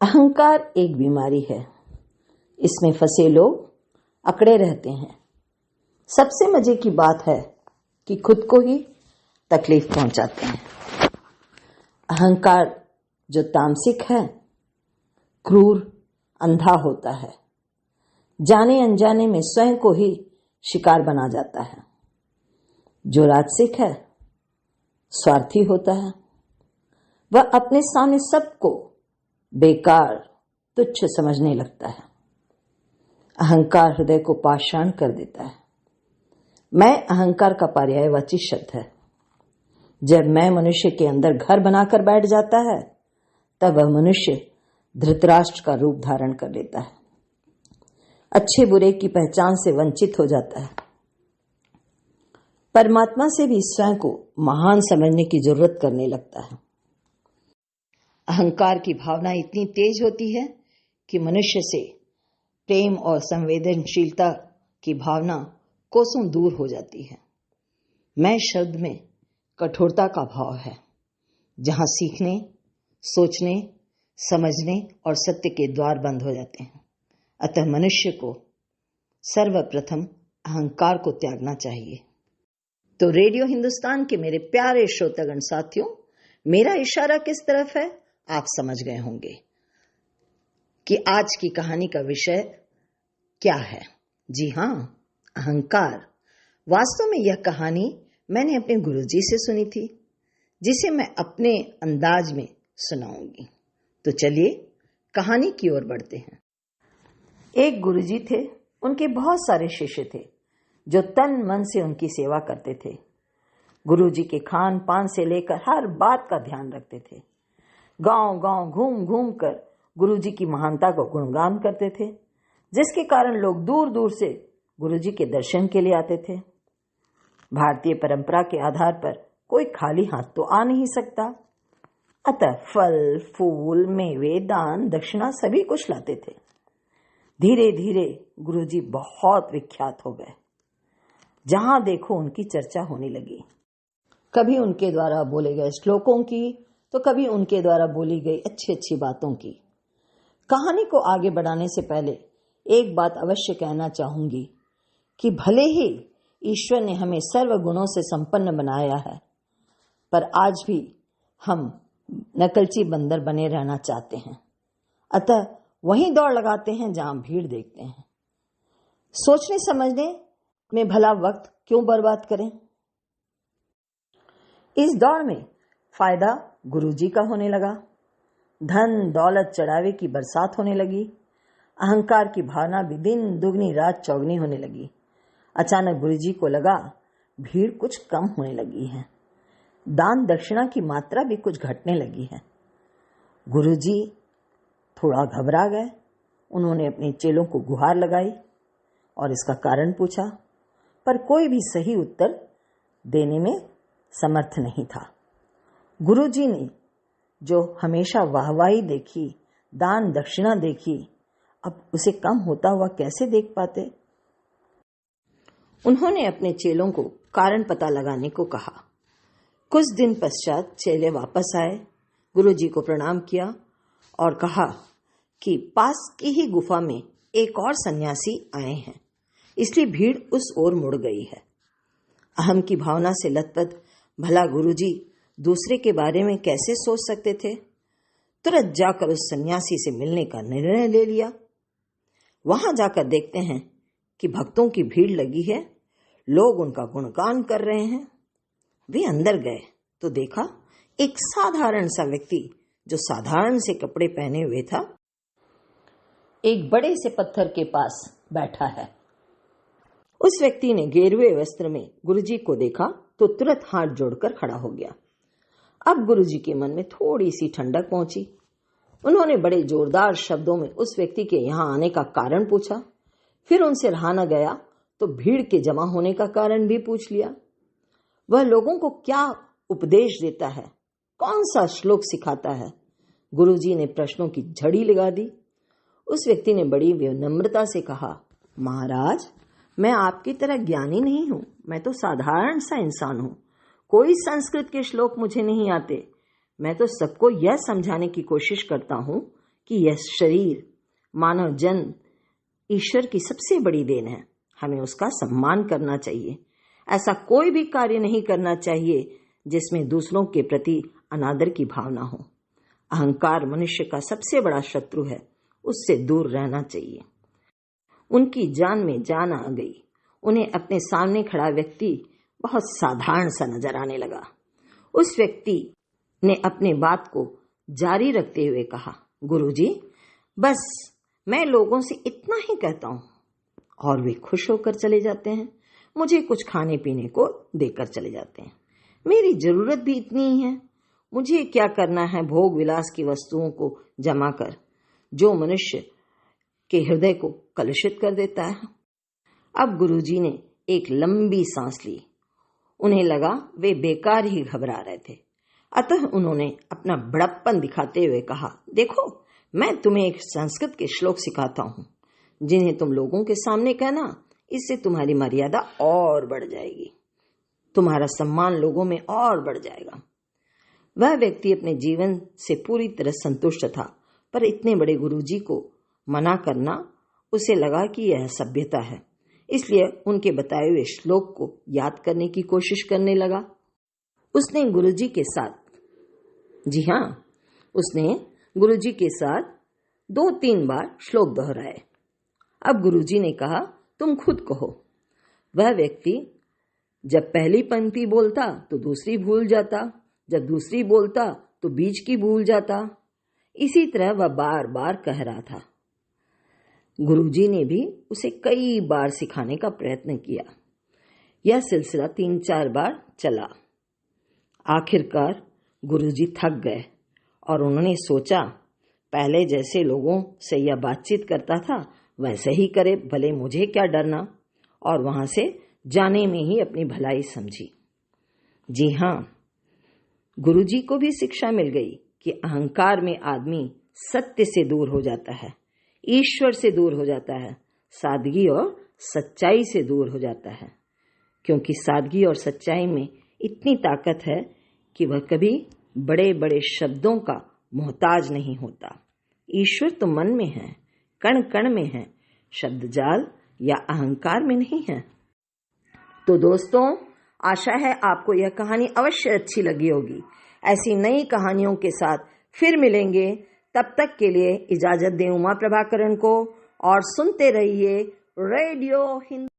अहंकार एक बीमारी है। इसमें फंसे लोग अकड़े रहते हैं। सबसे मजे की बात है कि खुद को ही तकलीफ पहुंचाते हैं। अहंकार जो तामसिक है, क्रूर, अंधा होता है। जाने अनजाने में स्वयं को ही शिकार बना जाता है। जो राजसिक है, स्वार्थी होता है। वह अपने सामने सबको बेकार, तुच्छ समझने लगता है। अहंकार हृदय को पाषाण कर देता है। मैं अहंकार का पर्यायवाची शब्द है। जब मैं मनुष्य के अंदर घर बनाकर बैठ जाता है, तब वह मनुष्य धृतराष्ट्र का रूप धारण कर लेता है। अच्छे बुरे की पहचान से वंचित हो जाता है। परमात्मा से भी स्वयं को महान समझने की जरूरत करने लगता है। अहंकार की भावना इतनी तेज होती है कि मनुष्य से प्रेम और संवेदनशीलता की भावना कोसों दूर हो जाती है। मैं शब्द में कठोरता का भाव है, जहां सीखने, सोचने, समझने और सत्य के द्वार बंद हो जाते हैं। अतः मनुष्य को सर्वप्रथम अहंकार को त्यागना चाहिए। तो रेडियो हिंदुस्तान के मेरे प्यारे श्रोतागण साथियों, मेरा इशारा किस तरफ है आप समझ गए होंगे कि आज की कहानी का विषय क्या है। जी हां, अहंकार। वास्तव में यह कहानी मैंने अपने गुरुजी से सुनी थी, जिसे मैं अपने अंदाज में सुनाऊंगी। तो चलिए कहानी की ओर बढ़ते हैं। एक गुरुजी थे। उनके बहुत सारे शिष्य थे जो तन मन से उनकी सेवा करते थे। गुरुजी के खान पान से लेकर हर बात का ध्यान रखते थे। गांव गांव घूम घूम कर गुरुजी की महानता को गुणगान करते थे, जिसके कारण लोग दूर दूर से गुरुजी के दर्शन के लिए आते थे। भारतीय परंपरा के आधार पर कोई खाली हाथ तो आ नहीं सकता, अतः फल, फूल, मेवे, दान, दक्षिणा सभी कुछ लाते थे। धीरे धीरे गुरुजी बहुत विख्यात हो गए। जहां देखो उनकी चर्चा होने लगी। कभी उनके द्वारा बोले गए श्लोकों की, तो कभी उनके द्वारा बोली गई अच्छी अच्छी बातों की। कहानी को आगे बढ़ाने से पहले एक बात अवश्य कहना चाहूंगी कि भले ही ईश्वर ने हमें सर्व गुणों से संपन्न बनाया है, पर आज भी हम नकलची बंदर बने रहना चाहते हैं। अतः वहीं दौड़ लगाते हैं जहां भीड़ देखते हैं। सोचने समझने में भला वक्त क्यों बर्बाद करें। इस दौड़ में फायदा गुरुजी का होने लगा। धन दौलत चढ़ावे की बरसात होने लगी। अहंकार की भावना भी दिन दुगनी रात चौगनी होने लगी। अचानक गुरुजी को लगा भीड़ कुछ कम होने लगी है। दान दक्षिणा की मात्रा भी कुछ घटने लगी है। गुरुजी थोड़ा घबरा गए। उन्होंने अपने चेलों को गुहार लगाई और इसका कारण पूछा, पर कोई भी सही उत्तर देने में समर्थ नहीं था। गुरुजी ने जो हमेशा वाहवाही देखी, दान दक्षिणा देखी, अब उसे कम होता हुआ कैसे देख पाते। उन्होंने अपने चेलों को कारण पता लगाने को कहा। कुछ दिन पश्चात चेले वापस आए, गुरुजी को प्रणाम किया और कहा कि पास की ही गुफा में एक और सन्यासी आए हैं, इसलिए भीड़ उस ओर मुड़ गई है। अहम की भावना से लथपथ भला गुरुजी दूसरे के बारे में कैसे सोच सकते थे। तुरंत जाकर उस सन्यासी से मिलने का निर्णय ले लिया। वहां जाकर देखते हैं कि भक्तों की भीड़ लगी है, लोग उनका गुणगान कर रहे हैं। वे अंदर गए तो देखा एक साधारण सा व्यक्ति जो साधारण से कपड़े पहने हुए था, एक बड़े से पत्थर के पास बैठा है। उस व्यक्ति ने गेरुए वस्त्र में गुरुजी को देखा तो तुरंत हाथ जोड़कर खड़ा हो गया। अब गुरुजी के मन में थोड़ी सी ठंडक पहुंची। उन्होंने बड़े जोरदार शब्दों में उस व्यक्ति के यहां आने का कारण पूछा। फिर उनसे रहा न गया तो भीड़ के जमा होने का कारण भी पूछ लिया। वह लोगों को क्या उपदेश देता है, कौन सा श्लोक सिखाता है। गुरुजी ने प्रश्नों की झड़ी लगा दी। उस व्यक्ति ने बड़ी विनम्रता से कहा, महाराज, मैं आपकी तरह ज्ञानी नहीं हूं, मैं तो साधारण सा इंसान हूं। कोई संस्कृत के श्लोक मुझे नहीं आते। मैं तो सबको यह समझाने की कोशिश करता हूं कि यह शरीर, मानव जन्म ईश्वर की सबसे बड़ी देन है। हमें उसका सम्मान करना चाहिए। ऐसा कोई भी कार्य नहीं करना चाहिए जिसमें दूसरों के प्रति अनादर की भावना हो। अहंकार मनुष्य का सबसे बड़ा शत्रु है, उससे दूर रहना चाहिए। उनकी जान में जान आ गई। उन्हें अपने सामने खड़ा व्यक्ति बहुत साधारण सा नजर आने लगा। उस व्यक्ति ने अपने बात को जारी रखते हुए कहा, गुरुजी, बस मैं लोगों से इतना ही कहता हूं। और वे खुश होकर चले जाते हैं। मुझे कुछ खाने पीने को देकर चले जाते हैं। मेरी जरूरत भी इतनी ही है। मुझे क्या करना है भोग विलास की वस्तुओं को जमा कर, जो मनुष्य के हृदय को कलुषित कर देता है। अब गुरुजी ने एक लंबी सांस ली। उन्हें लगा वे बेकार ही घबरा रहे थे। अतः उन्होंने अपना बड़प्पन दिखाते हुए कहा, देखो, मैं तुम्हें एक संस्कृत के श्लोक सिखाता हूं, जिन्हें तुम लोगों के सामने कहना। इससे तुम्हारी मर्यादा और बढ़ जाएगी, तुम्हारा सम्मान लोगों में और बढ़ जाएगा। वह व्यक्ति अपने जीवन से पूरी तरह संतुष्ट था, पर इतने बड़े गुरुजी को मना करना उसे लगा कि यह सभ्यता है। इसलिए उनके बताए हुए श्लोक को याद करने की कोशिश करने लगा। उसने गुरुजी के साथ, जी हाँ, उसने गुरुजी के साथ 2-3 बार श्लोक दोहराए। अब गुरुजी ने कहा, तुम खुद कहो। वह व्यक्ति जब पहली पंक्ति बोलता तो दूसरी भूल जाता, जब दूसरी बोलता तो बीच की भूल जाता। इसी तरह वह बार बार कह रहा था। गुरुजी ने भी उसे कई बार सिखाने का प्रयत्न किया। यह सिलसिला 3-4 बार चला। आखिरकार गुरुजी थक गए और उन्होंने सोचा, पहले जैसे लोगों से यह बातचीत करता था वैसे ही करे, भले मुझे क्या डरना। और वहां से जाने में ही अपनी भलाई समझी। जी हाँ, गुरुजी को भी शिक्षा मिल गई कि अहंकार में आदमी सत्य से दूर हो जाता है, ईश्वर से दूर हो जाता है, सादगी और सच्चाई से दूर हो जाता है। क्योंकि सादगी और सच्चाई में इतनी ताकत है कि वह कभी बड़े बड़े शब्दों का मोहताज नहीं होता। ईश्वर तो मन में है, कण कण में है, शब्द जाल या अहंकार में नहीं है। तो दोस्तों, आशा है आपको यह कहानी अवश्य अच्छी लगी होगी। ऐसी नई कहानियों के साथ फिर मिलेंगे। तब तक के लिए इजाजत दें उमा प्रभाकरण को और सुनते रहिए रेडियो हिंदी।